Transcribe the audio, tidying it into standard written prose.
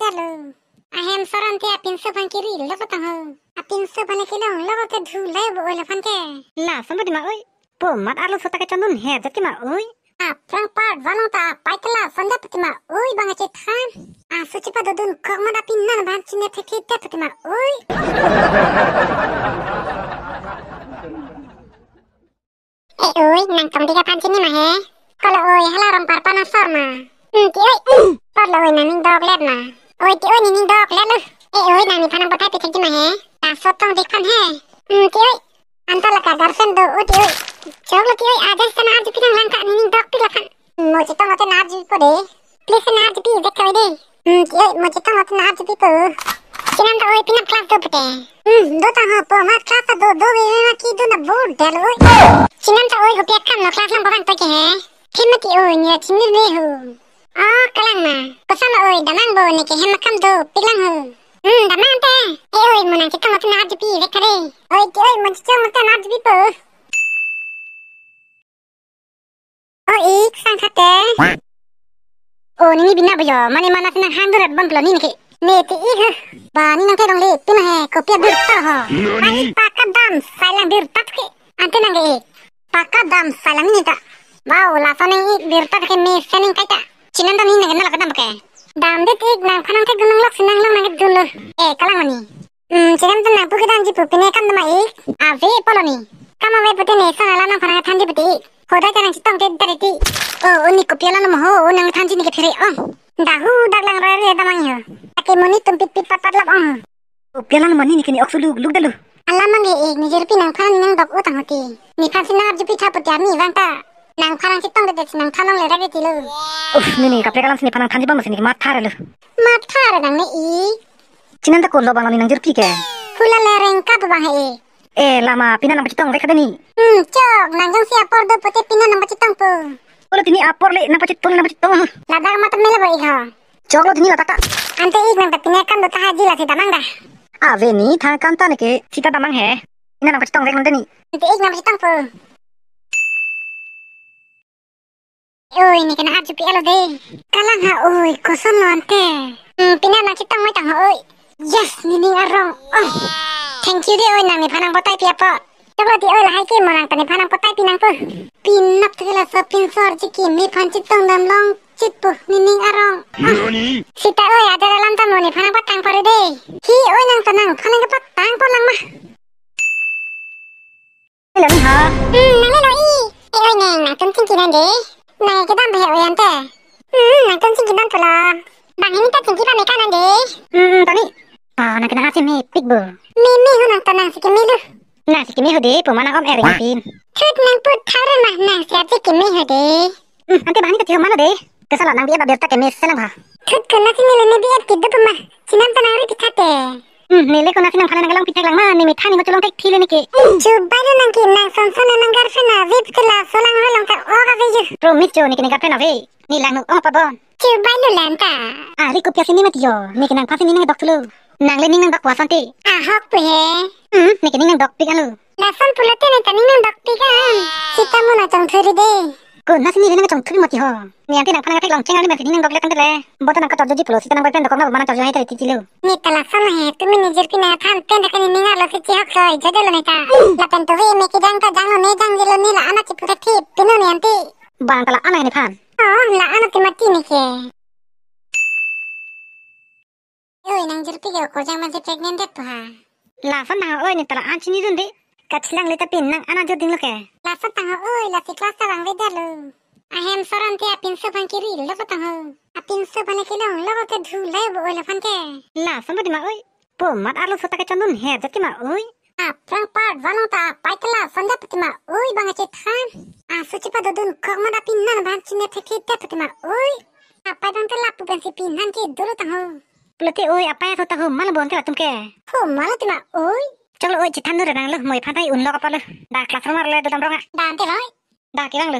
dalu. Ahem soran te apin sopan kiri loko tang. Apin sopan kilong loko te dhulai bo elefan ke. La sampai di oi. Pomat arlo sota ke condon he jati ma oi. Aprang part valong ta paitla sonda petima oi bang cethan. Suci pada dun kok mana pinnan ban cine tekite petima oi. Oi nang kam tiga pan cini mah he. Kalau oi halarong parpana sorma. Ti oi. Parlo oi naning dog led na. Oi ti oi naning dog led lu. Oi nang ni panang potai pitek cima he. Ta sotong dikpan he. Ti oi. Antala ka garsen do oi ti oi. Choglo ti oi ajas sana arju pinang langka naning dog pilakan. Mo citong ote na arju ko de. Please na arju pi dekka de. Ti oi mo citong ote na arju pi ko. Cinan ta oi pinang kelas do pete. Do ta ho po mat kelas do we ma ki do na board del oi. Cinan ta oi hopiak kan no kelas lang babang to ke he. Hemati oi nya cimir de ho. Kalang na. Pesan oi damang bo ne ke hemakam do pilang ho. Damang te. Oi mo nang citong ote na arju pi dekka de. Oi ti oi mo citong ote na arju pi po. Ik sang kate. Ni bina boyo mani mana sinang handurat bang pelani ni ke. Ne ti ik. Ba ni nang te dong le pina he kopia bir ta ha. Ai pakadam salang bir tat ke. Ante nang ge. Pakadam salang ni ta. Wow la sanang ik bir tat ke me sening kaita. Cinan ta ni nang nala kadam ke. Dam de ik nang khanang ke gunung lok sinang long nang dulu. Kalang mani. Cinan ta nang pukidan ji pupine kam dama ik. Ave poloni. Kama we putine sanala nang khanang thanji puti. Hoda jangan citong te dariti. Uni kopiala no moho unang thanji ni ke phere dahu daglang rare damang yo. Ake moni tumpit pit papat lap Kopiala no mani ni kini oksulu lug dalu. Alamang ge ni jerpi nang phan nang dok utang hoti. Ni phan sinar jupi thaput ya mi wangta. Nang phan citong de nang thanong le rage tilu. Ni kapre kalam sini panang thanji bang sini mat thare lu. Mat thare nang ne I. Cinan ta ko lo bang ni nang jerpi ke. Pula lereng ka bang he. Lama pina nang citong rekha deni. Cok nang jong sia por do pote pina nang citong po. Kalau tini apor le napa citong. Ladak mata mele bo ik ha. Cok lo tini lataka. Ante ik nang tapine kan do tahaji la sita mangga. Ave ni tha kanta ne ke sita damang he. Ina napa citong rekha deni. Ante ik nang citong po. Oi ni kena arju pi alo de. Kalang ha oi koson lo ante. Pina nang citong oi tang ha oi. Yes ni ning arong. Thank you de oi nang ni phanang potai pi apa. Coba di oi lahai ke monang tani phanang potai pinang po. Pinap thela sa pinsor jiki mi phan citong dam long citpu nining arong. Sita oi ada dalam tamu ni phanang patang pare de. Hi oi nang tanang phanang patang po lang mah. Hello ni ha. Nang lo I. Oi nang tum cingkiran de. Nang ke dam oi ante. Nang tum cingkiran pula. Bang ini ta cingkiran me kanan de. Tani. Nang kena asim me pikbo. Mi hunang tanang sikimilu. Nah, si kimi hode pemana om ering pin. Thut nang put thare mah nang sia sikimi hode. Ante bahani kecil mana deh? Kesalahan nang dia babir tak kemis senang bah. Thut kena sini lene biat tidu pemah. Sinam tanang ri pitate. Nile kena sinang kana nang pitek lang mah ni mithani mo tulong tek thile ni ke. Coba nang ki nang sonson nang garfena vip kela solang holong ka oga veju. Promise jo ni kini garpen ave. Ni lang no apa bon. Coba lu lanta. Ri kopia sini mati jo. Ni kini pasi ni nang dok tulu. Nang le ni nang dok wasanti. Hok pe. Ni kini nang dok pikan lu. Lasan pulate ni tani nang dok pikan. Sita mo na chong thuri de. Ko nasi ni nang chong thuri mati ho. Ni anti nang phana tek long chengal ni mati nang dok le kan le. Bota nang ka torjo ji pulo sita nang boyfriend dok na mana torjo hai tai tilu. Ni talasan he tumi nijer pina than pen dakani ninga lo si hok kai jodelo neta. La pen to we me ki jang ka jang ne jang jelo ni la ana chi pura thi pino ni anti. Bang kala ana ni phan. La ana ti mati ni ke. Oi nang jerpi ge ko jang masih pregnant de pa. La san nang oi ni tala an chini dun de. Kachlang le ta pin nang ana jo ding lo ke. La sa tang oi la si kelas bang we dalu. Ahem soran te apin so bang kiri lo ko tang ho. Apin so bang ke long lo ko dhulai bo oi la phan ke. La san di ma oi. Pomat arlo sota ke condon he jati ma oi. Aprang part valong ta paitla sonda petima oi bang cethan. Suci pada dun kok mana pinnan ban cine tekite petima oi. Apa dang tela pu ben si pinnan ki dulu tang ho. Pelati oi apa ya sota ho mal bon te tum ke. Ho mal tima oi. Chalo oi chitan du rang lu moi phantai un lo ka pa lu. Da classroom ar le do dam ronga. Dan te loi. Da kirang lu.